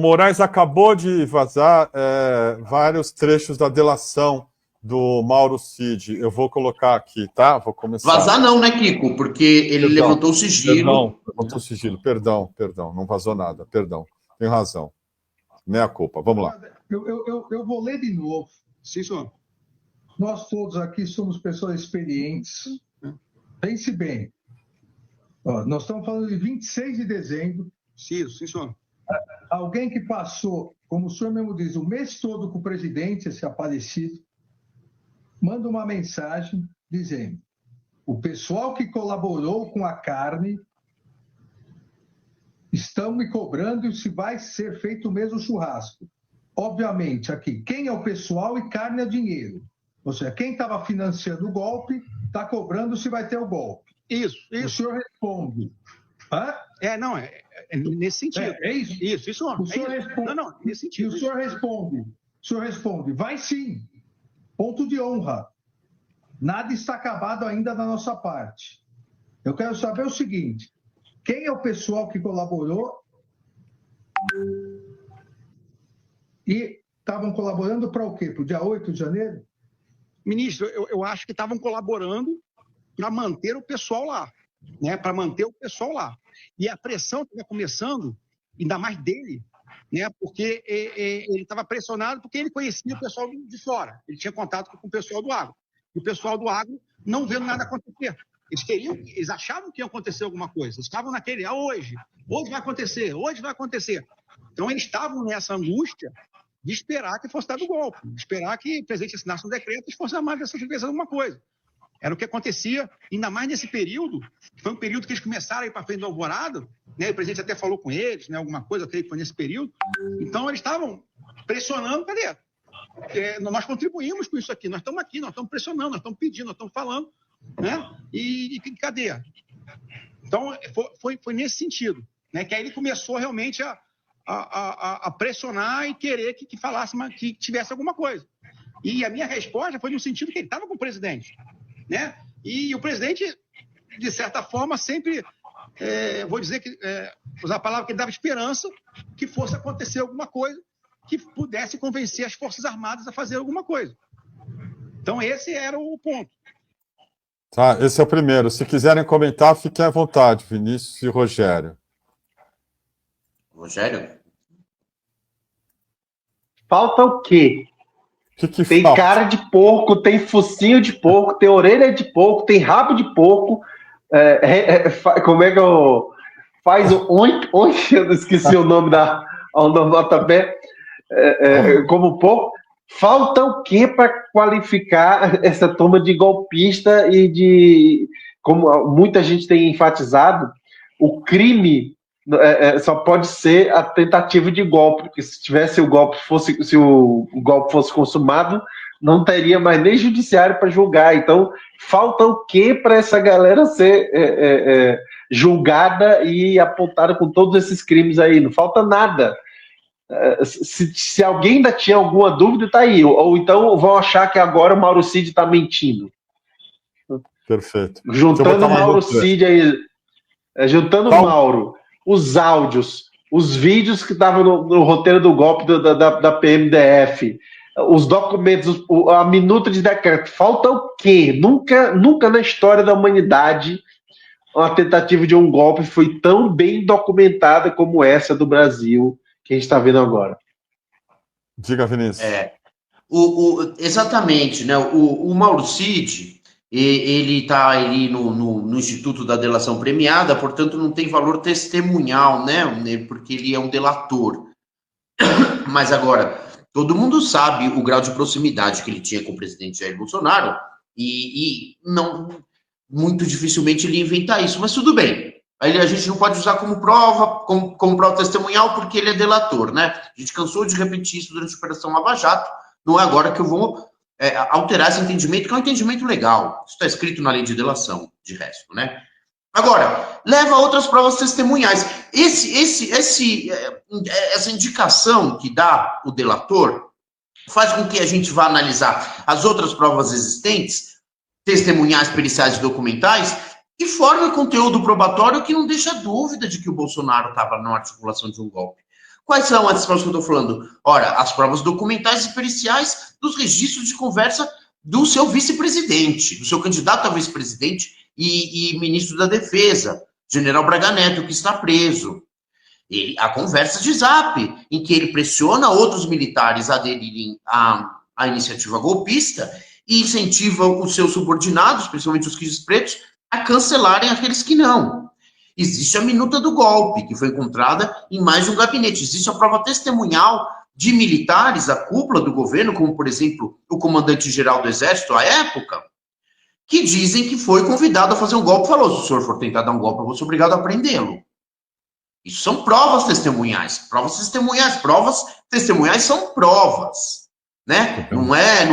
Moraes acabou de vazar vários trechos da delação do Mauro Cid. Eu vou colocar aqui, tá? Vou começar. Vazar não, né, Kiko? Porque ele levantou o sigilo. Levantou o sigilo. Perdão. Não vazou nada. Perdão. Tem razão. Meia culpa. Vamos lá. Eu vou ler de novo. Sim, senhor. Nós todos aqui somos pessoas experientes. Pense bem. Ó, nós estamos falando de 26 de dezembro. Sim, senhor. Alguém que passou, como o senhor mesmo diz, o mês todo com o presidente, esse aparecido, manda uma mensagem dizendo: o pessoal que colaborou com a carne estão me cobrando se vai ser feito o mesmo churrasco. Obviamente, aqui, quem é o pessoal e carne é dinheiro. Ou seja, quem estava financiando o golpe está cobrando se vai ter o golpe. Isso. O senhor responde. Hã? É nesse sentido. É isso? Isso, senhor. O senhor responde. Não, nesse sentido. E o senhor responde, vai sim. Ponto de honra. Nada está acabado ainda da nossa parte. Eu quero saber o seguinte: quem é o pessoal que colaborou e estavam colaborando para o quê? Para o dia 8 de janeiro? Ministro, eu acho que estavam colaborando para manter o pessoal lá, né? Para manter o pessoal lá. E a pressão estava começando, ainda mais dele, né? Porque ele estava pressionado porque ele conhecia o pessoal de fora. Ele tinha contato com o pessoal do agro. E o pessoal do agro não vendo nada acontecer. Eles achavam que ia acontecer alguma coisa. Eles estavam naquele, hoje vai acontecer. Então eles estavam nessa angústia de esperar que fosse dado o golpe, de esperar que o presidente assinasse um decreto e as Forças Armadas fizessem alguma coisa. Era o que acontecia, ainda mais nesse período, que foi um período que eles começaram a ir para frente do Alvorada, né? O presidente até falou com eles, né? Alguma coisa, eu creio que foi nesse período. Então eles estavam pressionando, cadê? Nós contribuímos com isso aqui, nós estamos pressionando, nós estamos pedindo, nós estamos falando, né? E cadê? Então foi nesse sentido, né? Que aí ele começou realmente a pressionar e querer que falasse, que tivesse alguma coisa. E a minha resposta foi no sentido que ele estava com o presidente, né? E o presidente, de certa forma, sempre, vou dizer que, usar a palavra que ele dava esperança que fosse acontecer alguma coisa que pudesse convencer as Forças Armadas a fazer alguma coisa. Então, esse era o ponto. Tá, esse é o primeiro. Se quiserem comentar, fiquem à vontade, Vinícius e Rogério. Rogério? Falta o quê? Que tem falta? Cara de porco, tem focinho de porco, tem orelha de porco, tem rabo de porco. Como é que eu... Faz o... eu esqueci o nome da onomatopeia. Como porco. Falta o quê para qualificar essa turma de golpista e de... Como muita gente tem enfatizado, o crime só pode ser a tentativa de golpe, porque se o golpe fosse consumado, não teria mais nem judiciário para julgar. Então, falta o quê para essa galera ser julgada e apontada com todos esses crimes aí? Não falta nada. Se alguém ainda tinha alguma dúvida, tá aí. Ou então vão achar que agora o Mauro Cid está mentindo. Perfeito. Juntando o Mauro Cid aí, juntando o Mauro, os áudios, os vídeos que estavam no roteiro do golpe da PMDF, os documentos, a minuta de decreto, falta o quê? Nunca na história da humanidade uma tentativa de um golpe foi tão bem documentada como essa do Brasil que a gente está vendo agora. Diga, Vinícius. Exatamente, né? O Mauro Cid, ele está ali no Instituto da Delação Premiada, portanto não tem valor testemunhal, né? Porque ele é um delator. Mas agora, todo mundo sabe o grau de proximidade que ele tinha com o presidente Jair Bolsonaro e não, muito dificilmente ele ia inventar isso, mas tudo bem. Aí a gente não pode usar como prova testemunhal porque ele é delator, né? A gente cansou de repetir isso durante a Operação Lava Jato, não é agora que eu vou alterar esse entendimento, que é um entendimento legal. Isso está escrito na lei de delação, de resto, né? Agora, leva a outras provas testemunhais. Essa indicação que dá o delator faz com que a gente vá analisar as outras provas existentes, testemunhais, periciais e documentais, e forme conteúdo probatório que não deixa dúvida de que o Bolsonaro estava na articulação de um golpe. Quais são essas provas que eu estou falando? Ora, as provas documentais e periciais dos registros de conversa do seu vice-presidente, do seu candidato a vice-presidente e ministro da Defesa, general Braga Neto, que está preso. A conversa de Zap, em que ele pressiona outros militares a aderirem à iniciativa golpista e incentiva os seus subordinados, principalmente os quijos pretos, a cancelarem aqueles que não. Existe a minuta do golpe, que foi encontrada em mais de um gabinete. Existe a prova testemunhal de militares, a cúpula do governo, como, por exemplo, o comandante-geral do Exército, à época, que dizem que foi convidado a fazer um golpe e falou, se o senhor for tentar dar um golpe, eu vou ser obrigado a prendê-lo. Isso são provas testemunhais. Provas testemunhais são provas, né? Não é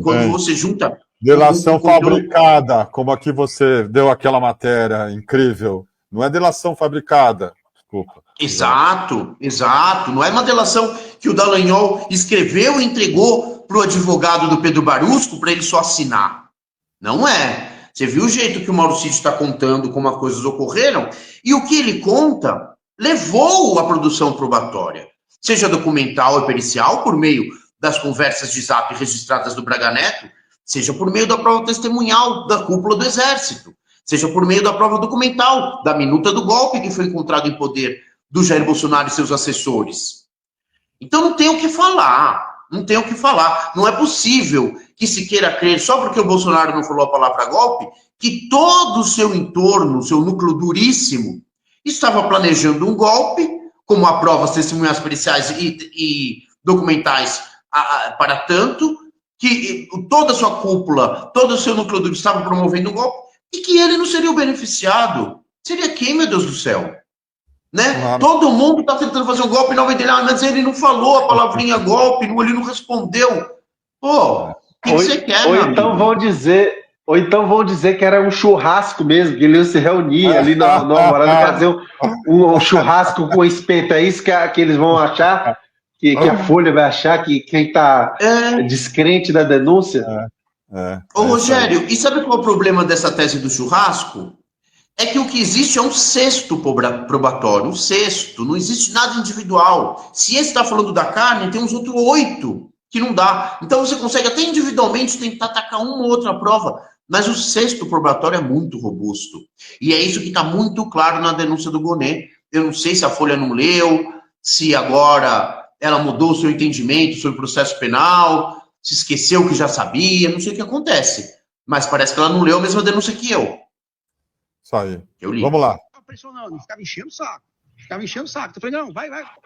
quando você junta... Delação fabricada, como aqui você deu aquela matéria incrível. Não é delação fabricada, desculpa. Exato. Não é uma delação que o Dallagnol escreveu e entregou para o advogado do Pedro Barusco para ele só assinar. Não é. Você viu o jeito que o Mauro Cid está contando como as coisas ocorreram? E o que ele conta levou à produção probatória, seja documental ou pericial, por meio das conversas de Zap registradas do Braga Neto, seja por meio da prova testemunhal da cúpula do Exército, seja por meio da prova documental, da minuta do golpe que foi encontrado em poder do Jair Bolsonaro e seus assessores. Então não tem o que falar, Não é possível que se queira crer, só porque o Bolsonaro não falou a palavra golpe, que todo o seu entorno, o seu núcleo duríssimo, estava planejando um golpe, como há provas testemunhais periciais e documentais para tanto, que toda a sua cúpula, todo o seu núcleo duro estava promovendo um golpe, e que ele não seria o beneficiado. Seria quem, meu Deus do céu? Né? Claro. Todo mundo está tentando fazer um golpe em nome dele, mas ele não falou a palavrinha golpe, ele não respondeu. Pô, o que você quer, ou então vão dizer que era um churrasco mesmo, que ele ia se reunir ali na Alvorada, fazer um churrasco com espeto. É isso que eles vão achar? Que a Folha vai achar que quem está descrente da denúncia? Ô, Rogério, e sabe qual é o problema dessa tese do churrasco? É que o que existe é um cesto probatório, um cesto, não existe nada individual. Se esse está falando da carne, tem uns outros 8 que não dá. Então você consegue até individualmente tentar atacar uma ou outra prova, mas o cesto probatório é muito robusto. E é isso que está muito claro na denúncia do Gonê. Eu não sei se a Folha não leu, se agora ela mudou o seu entendimento sobre o processo penal, se esqueceu que já sabia, não sei o que acontece. Mas parece que ela não leu a mesma denúncia que eu. Isso aí. Eu li. Vamos lá. Ficava pressionando, ficava enchendo o saco. Eu falei, não,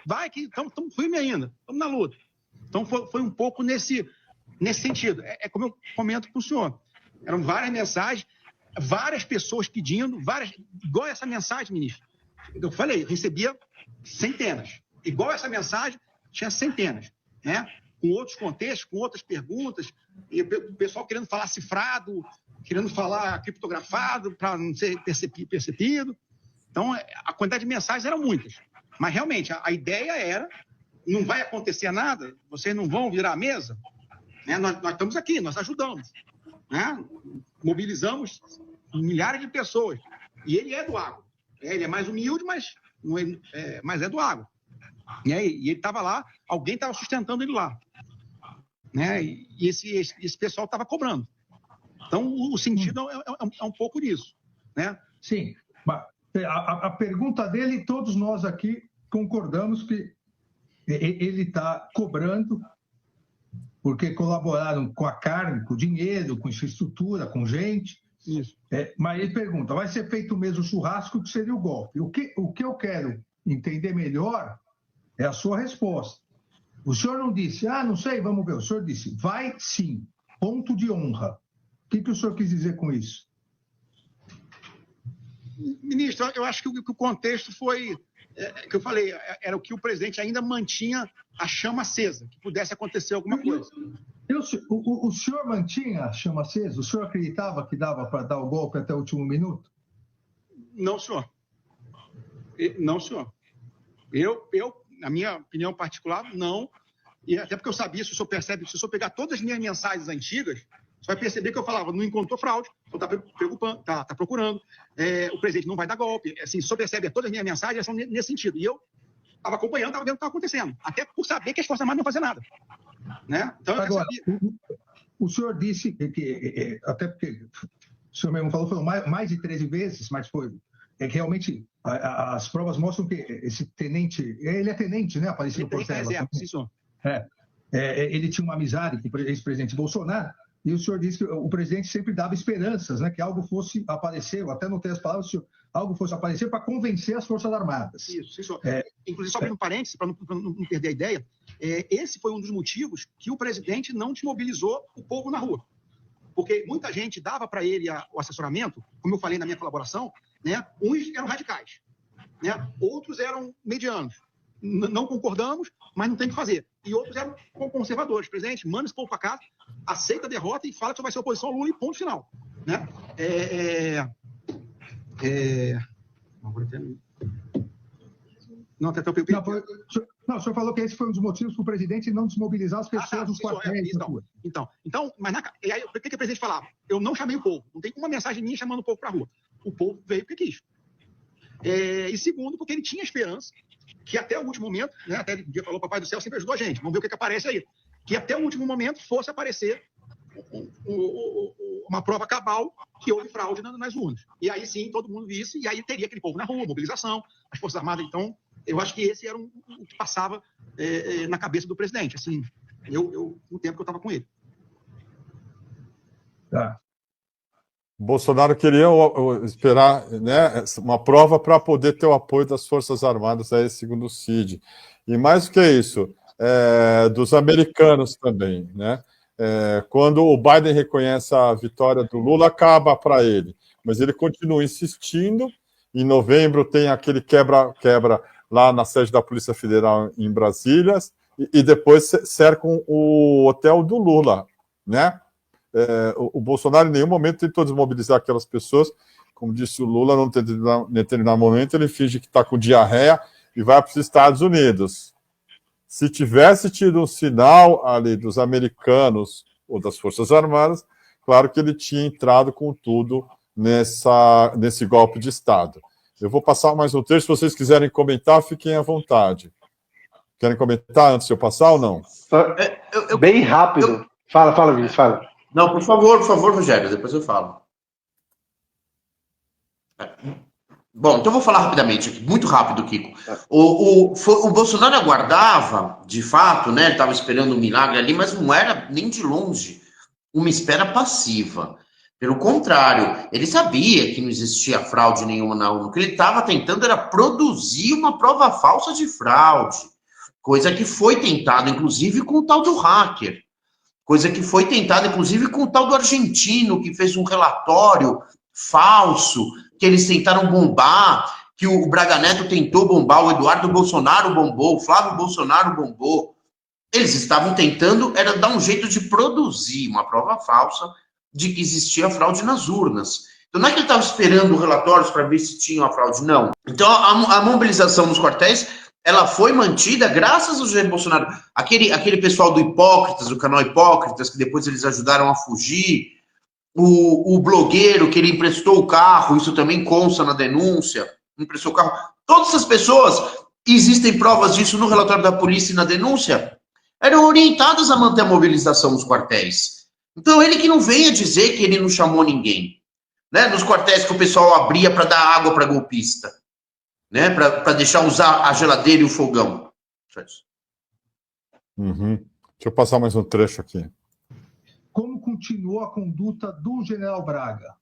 vai que estamos firme ainda, estamos na luta. Então foi um pouco nesse sentido. É como eu comento com o senhor. Eram várias mensagens, várias pessoas pedindo, igual essa mensagem, ministro. Eu falei, recebia centenas. Igual essa mensagem, tinha centenas, né? Com outros contextos, com outras perguntas, e o pessoal querendo falar cifrado, querendo falar criptografado para não ser percebido. Então, a quantidade de mensagens eram muitas. Mas, realmente, a ideia era, não vai acontecer nada, vocês não vão virar a mesa, né? Nós estamos aqui, nós ajudamos, né? Mobilizamos milhares de pessoas. E ele é do agro. Ele é mais humilde, mas é do agro. E ele estava lá, alguém estava sustentando ele lá. Né? E esse pessoal estava cobrando. Então, o sentido é um pouco disso. Né? Sim. A pergunta dele, todos nós aqui concordamos que ele está cobrando porque colaboraram com a carne, com o dinheiro, com infraestrutura, com gente. Isso. Mas ele pergunta, vai ser feito mesmo o churrasco, que seria o golpe? O que eu quero entender melhor é a sua resposta. O senhor não disse, não sei, vamos ver. O senhor disse, vai sim, ponto de honra. O que o senhor quis dizer com isso? Ministro, eu acho que o contexto foi, que eu falei, era o que o presidente ainda mantinha a chama acesa, que pudesse acontecer alguma coisa. O senhor mantinha a chama acesa? O senhor acreditava que dava para dar o golpe até o último minuto? Não, senhor. Não, senhor. Eu, na minha opinião particular, não. E até porque eu sabia, se o senhor percebe, se o senhor pegar todas as minhas mensagens antigas, você vai perceber que eu falava, não encontrou fraude, está preocupando, está procurando, o presidente não vai dar golpe. Assim, se o senhor percebe, todas as minhas mensagens são nesse sentido. E eu estava acompanhando, estava vendo o que estava acontecendo, até por saber que as Forças Armadas não faziam nada. Né? Então, agora, o senhor disse que até porque o senhor mesmo falou, foram mais de 13 vezes, mas que realmente as provas mostram que esse tenente, ele é tenente, né, Aparecido Portela? Sim, senhor. Ele tinha uma amizade com o ex-presidente Bolsonaro, e o senhor disse que o presidente sempre dava esperanças, né, que algo fosse aparecer, até não ter as palavras, algo fosse aparecer para convencer as Forças Armadas. Isso, sim, senhor. Inclusive, só abrindo um parênteses, para não perder a ideia, esse foi um dos motivos que o presidente não desmobilizou o povo na rua. Porque muita gente dava para ele o assessoramento, como eu falei na minha colaboração, né? Uns eram radicais, né? Outros eram medianos. Não concordamos, mas não tem o que fazer. E outros eram conservadores. Presidente, manda esse povo para casa, aceita a derrota e fala que só vai ser oposição ao Lula e ponto final. Né? Não, até Não, o senhor falou que esse foi um dos motivos para o presidente não desmobilizar as pessoas nos quartéis. Então, mas aí, o que o presidente falava? Eu não chamei o povo. Não tem uma mensagem minha chamando o povo para a rua. O povo veio porque quis. E segundo, porque ele tinha esperança que até o último momento, né, até ele falou, Papai do Céu sempre ajudou a gente, vamos ver o que aparece aí, que até o último momento fosse aparecer uma prova cabal que houve fraude nas urnas. E aí sim, todo mundo visse, e aí teria aquele povo na rua, mobilização, as Forças Armadas. Então, eu acho que esse era o que passava na cabeça do presidente, assim, no tempo que eu estava com ele. Tá. Bolsonaro queria esperar, né, uma prova para poder ter o apoio das Forças Armadas, aí, segundo o Cid. E mais do que isso, dos americanos também, né? Quando o Biden reconhece a vitória do Lula, acaba para ele. Mas ele continua insistindo. Em novembro tem aquele quebra lá na sede da Polícia Federal em Brasília, e depois cercam o hotel do Lula, né? O Bolsonaro em nenhum momento tentou desmobilizar aquelas pessoas. Como disse o Lula, num determinado momento ele finge que está com diarreia e vai para os Estados Unidos. Se tivesse tido um sinal ali dos americanos ou das Forças Armadas, claro que ele tinha entrado com tudo nesse golpe de Estado. Eu vou passar mais um trecho, se vocês quiserem comentar, fiquem à vontade. Querem comentar antes de eu passar ou não? Bem rápido. Fala, Vinícius, fala. Não, por favor, Rogério, depois eu falo. Bom, então eu vou falar rapidamente aqui, muito rápido, Kiko. O Bolsonaro aguardava, de fato, né? Ele estava esperando um milagre ali, mas não era nem de longe uma espera passiva. Pelo contrário, ele sabia que não existia fraude nenhuma na urna. O que ele estava tentando era produzir uma prova falsa de fraude, coisa que foi tentada, inclusive, com o tal do hacker. Coisa que foi tentada, inclusive, com o tal do argentino, que fez um relatório falso, que eles tentaram bombar, que o Braga Neto tentou bombar, o Eduardo Bolsonaro bombou, o Flávio Bolsonaro bombou. Eles estavam tentando era dar um jeito de produzir uma prova falsa de que existia fraude nas urnas. Então não é que ele estava esperando relatórios para ver se tinha uma fraude, não. Então a mobilização nos quartéis ela foi mantida graças ao Jair Bolsonaro. Aquele pessoal do Hipócritas, do canal Hipócritas, que depois eles ajudaram a fugir, o blogueiro que ele emprestou o carro, isso também consta na denúncia, emprestou o carro. Todas essas pessoas, existem provas disso no relatório da polícia e na denúncia, eram orientadas a manter a mobilização nos quartéis. Então ele que não venha dizer que ele não chamou ninguém, né? Nos quartéis que o pessoal abria para dar água para golpista, né? Para deixar usar a geladeira e o fogão. Deixa eu passar mais um trecho aqui. Como continuou a conduta do general Braga?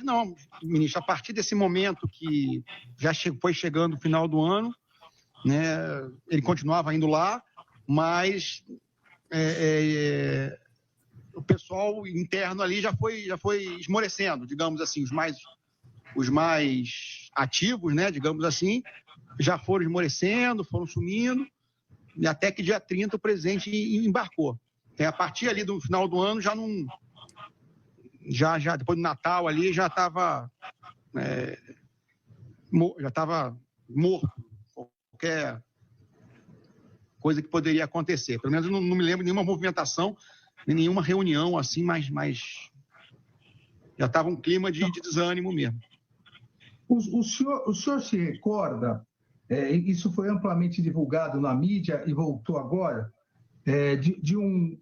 Não, ministro, a partir desse momento que já foi chegando o final do ano, né, ele continuava indo lá, mas o pessoal interno ali já foi esmorecendo, digamos assim, os mais ativos, né, digamos assim, já foram esmorecendo, foram sumindo, e até que dia 30 o presidente embarcou. A partir ali do final do ano já não... Já depois do Natal ali já estava morto. Qualquer coisa que poderia acontecer. Pelo menos eu não me lembro de nenhuma movimentação, nem nenhuma reunião assim, mas já estava um clima de desânimo mesmo. O senhor se recorda, isso foi amplamente divulgado na mídia e voltou agora, de um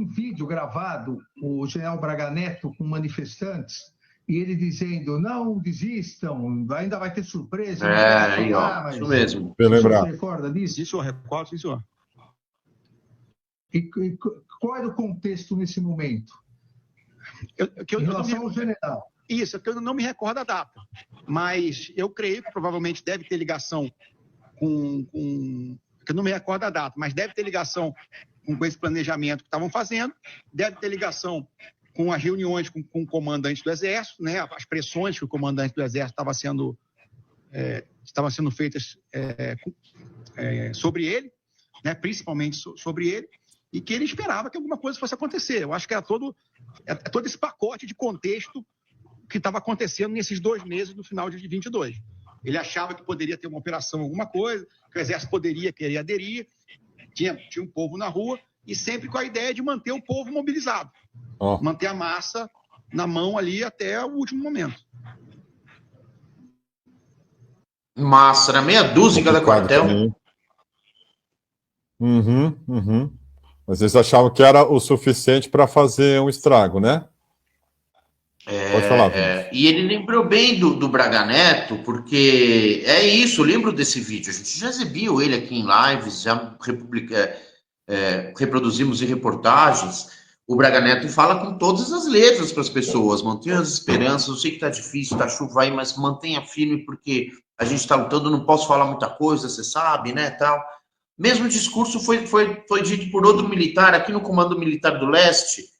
vídeo gravado, o general Braga Neto com manifestantes, e ele dizendo, não desistam, ainda vai ter surpresa. Aí, ó, isso mesmo. O senhor se recorda disso? Sim, senhor, recordo, sim, senhor. E qual era o contexto nesse momento? Em relação ao general. Isso, é que eu não me recordo a data, mas eu creio que provavelmente deve ter ligação com que eu não me recordo a data, mas deve ter ligação com esse planejamento que estavam fazendo, deve ter ligação com as reuniões com o comandante do Exército, né, as pressões que o comandante do Exército estavam sendo feitas sobre ele, né, principalmente sobre ele, e que ele esperava que alguma coisa fosse acontecer. Eu acho que era todo esse pacote de contexto que estava acontecendo nesses 2 meses do final de 22. Ele achava que poderia ter uma operação, alguma coisa, que o Exército poderia querer aderir, tinha um povo na rua, e sempre com a ideia de manter o povo mobilizado, manter a massa na mão ali até o último momento. Massa, era meia dúzia em cada quartel. Mas eles achavam que era o suficiente para fazer um estrago, né? Pode falar, e ele lembrou bem do Braga Neto, porque é isso, eu lembro desse vídeo. A gente já exibiu ele aqui em lives, já reproduzimos em reportagens. O Braga Neto fala com todas as letras para as pessoas, mantenha as esperanças. Eu sei que está difícil, está chuva aí, mas mantenha firme, porque a gente está lutando, não posso falar muita coisa, você sabe, né, tal. Mesmo discurso foi dito por outro militar, aqui no Comando Militar do Leste,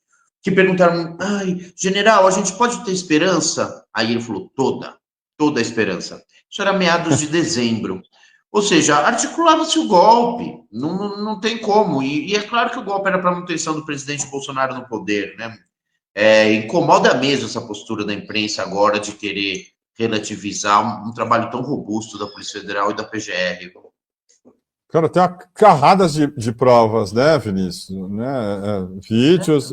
que perguntaram, general, a gente pode ter esperança? Aí ele falou, toda a esperança. Isso era meados de dezembro. Ou seja, articulava-se o golpe, não tem como. E é claro que o golpe era para a manutenção do presidente Bolsonaro no poder, né? Incomoda mesmo essa postura da imprensa agora de querer relativizar um trabalho tão robusto da Polícia Federal e da PGR. Cara, tem uma carradas de provas, né, Vinícius? Né? Vídeos,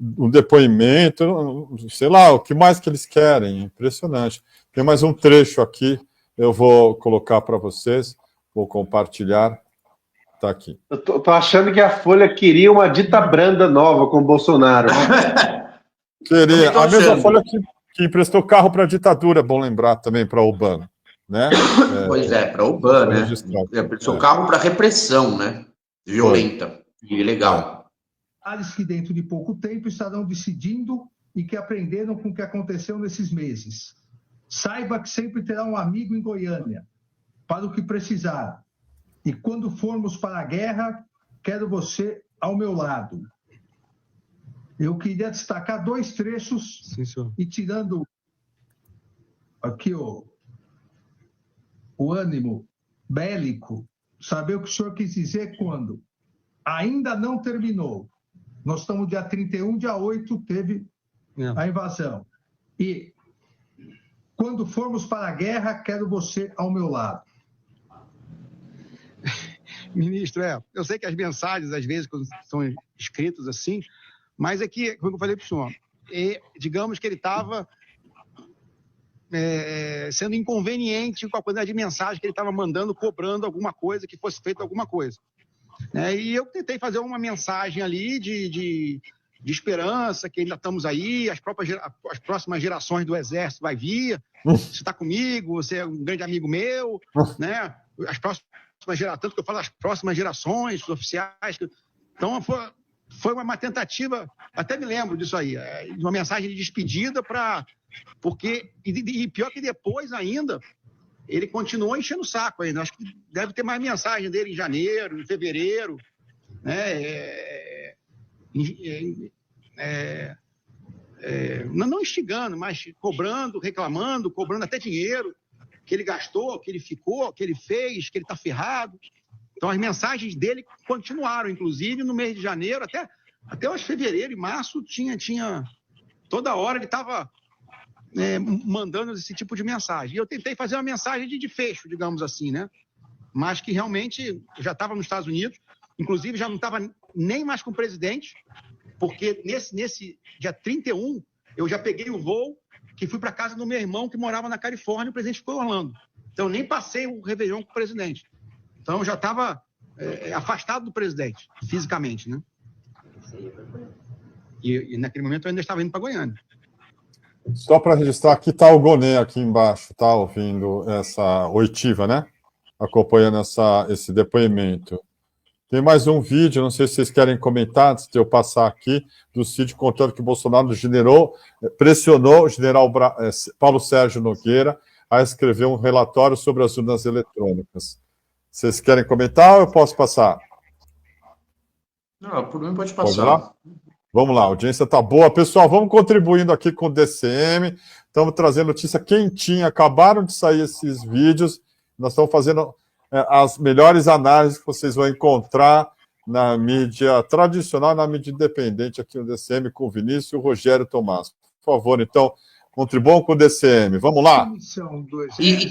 um depoimento, sei lá, o que mais que eles querem, impressionante. Tem mais um trecho aqui, eu vou colocar para vocês, vou compartilhar, tá aqui. Eu tô achando que a Folha queria uma dita branda nova com o Bolsonaro. Queria, a mesma Folha que emprestou carro para a ditadura, é bom lembrar também, para Obama. Né? Pois para o BAN, né? Seu carro para repressão, né? Violenta e ilegal. Que dentro de pouco tempo estarão decidindo e que aprenderam com o que aconteceu nesses meses. Saiba que sempre terá um amigo em Goiânia, para o que precisar. E quando formos para a guerra, quero você ao meu lado. Eu queria destacar 2 trechos, sim, e tirando aqui o ânimo bélico, saber o que o senhor quis dizer quando ainda não terminou. Nós estamos dia 31, dia 8 teve a invasão. E quando formos para a guerra, quero você ao meu lado. Ministro, eu sei que as mensagens, às vezes, quando são escritas assim, mas é que, como eu falei para o senhor, digamos que ele estava sendo inconveniente com a quantidade de mensagem que ele estava mandando, cobrando alguma coisa, que fosse feita alguma coisa. E eu tentei fazer uma mensagem ali de esperança, que ainda estamos aí, as próximas gerações do Exército vai vir, você está comigo, você é um grande amigo meu, né? As próximas gerações, tanto que eu falo as próximas gerações, os oficiais. Então, foi uma tentativa, até me lembro disso aí, uma mensagem de despedida e pior que depois ainda, ele continuou enchendo o saco ainda. Acho que deve ter mais mensagem dele em janeiro, em fevereiro, né? Não instigando, mas cobrando, reclamando, cobrando até dinheiro que ele gastou, que ele ficou, que ele fez, que ele está ferrado. Então as mensagens dele continuaram, inclusive no mês de janeiro, até os fevereiro e março tinha toda hora ele estava mandando esse tipo de mensagem. E eu tentei fazer uma mensagem de fecho, digamos assim, né? Mas que realmente já estava nos Estados Unidos, inclusive já não estava nem mais com o presidente, porque nesse dia 31 eu já peguei o voo que fui para casa do meu irmão que morava na Califórnia, o presidente ficou em Orlando. Então, eu nem passei o Réveillon com o presidente. Então, eu já estava afastado do presidente, fisicamente, né? E naquele momento eu ainda estava indo para Goiânia. Só para registrar, aqui está o Gonê aqui embaixo, tá ouvindo essa oitiva, né? Acompanhando esse depoimento. Tem mais um vídeo, não sei se vocês querem comentar, antes de eu passar aqui, do Cid contando que o Bolsonaro pressionou o general Paulo Sérgio Nogueira a escrever um relatório sobre as urnas eletrônicas. Vocês querem comentar ou eu posso passar? Não, por mim pode Pode passar. lá? Vamos lá, a audiência está boa. Pessoal, vamos contribuindo aqui com o DCM. Estamos trazendo notícia quentinha. Acabaram de sair esses vídeos. Nós estamos fazendo as melhores análises que vocês vão encontrar na mídia tradicional, na mídia independente aqui no DCM, com o Vinícius e o Rogério Tomás. Por favor, então, contribuam com o DCM. Vamos lá. E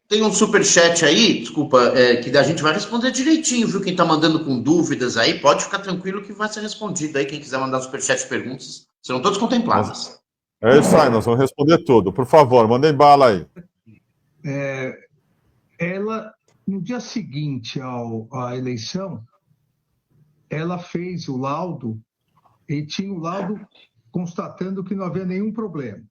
tem um superchat aí, desculpa, que a gente vai responder direitinho, viu? Quem está mandando com dúvidas aí, pode ficar tranquilo que vai ser respondido aí. Quem quiser mandar superchat perguntas, serão todas contempladas. É isso aí, nós vamos responder tudo. Por favor, mandem bala aí. Ela, no dia seguinte à eleição, ela fez o laudo e tinha o laudo constatando que não havia nenhum problema.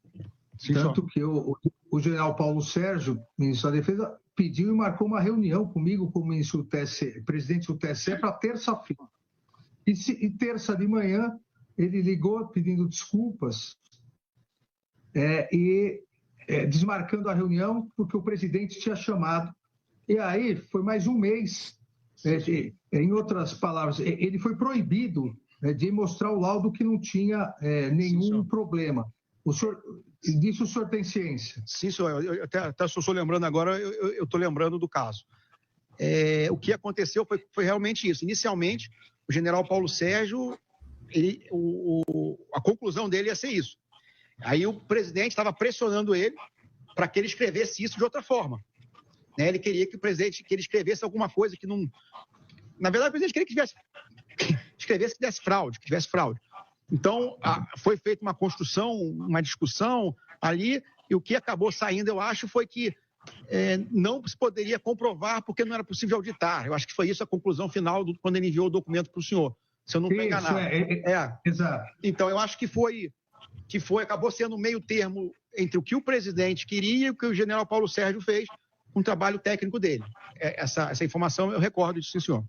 Sim, Tanto que o general Paulo Sérgio, ministro da Defesa, pediu e marcou uma reunião comigo, como ministro do TSE, presidente do TSE, para terça-feira. E terça de manhã, ele ligou pedindo desculpas desmarcando a reunião, porque o presidente tinha chamado. E aí foi mais um mês. Em outras palavras, ele foi proibido de mostrar o laudo que não tinha nenhum problema. Disso o senhor tem ciência? Sim, senhor. Eu até estou lembrando agora, eu estou lembrando do caso. O que aconteceu foi realmente isso. Inicialmente, o general Paulo Sérgio, a conclusão dele ia ser isso. Aí o presidente estava pressionando ele para que ele escrevesse isso de outra forma. Ele queria que ele escrevesse alguma coisa que não... Na verdade, o presidente queria que escrevesse que tivesse fraude. Então, foi feita uma construção, uma discussão ali, e o que acabou saindo, eu acho, foi que não se poderia comprovar porque não era possível auditar. Eu acho que foi isso a conclusão final quando ele enviou o documento para o senhor, se eu não estou enganado. Exato. Então, eu acho que acabou sendo um meio termo entre o que o presidente queria e o que o general Paulo Sérgio fez com o trabalho técnico dele. Essa informação eu recordo disso, sim, senhor.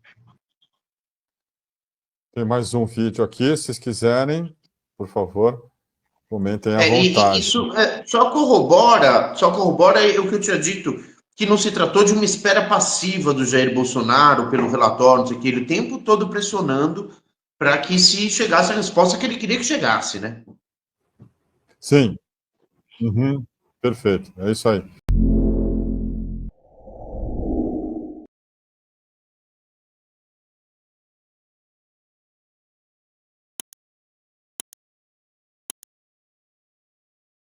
Tem mais um vídeo aqui, se vocês quiserem, por favor, comentem à vontade. Isso só corrobora o que eu tinha dito, que não se tratou de uma espera passiva do Jair Bolsonaro pelo relatório, não sei o que, ele o tempo todo pressionando para que se chegasse a resposta que ele queria que chegasse, né? Sim. Perfeito, é isso aí.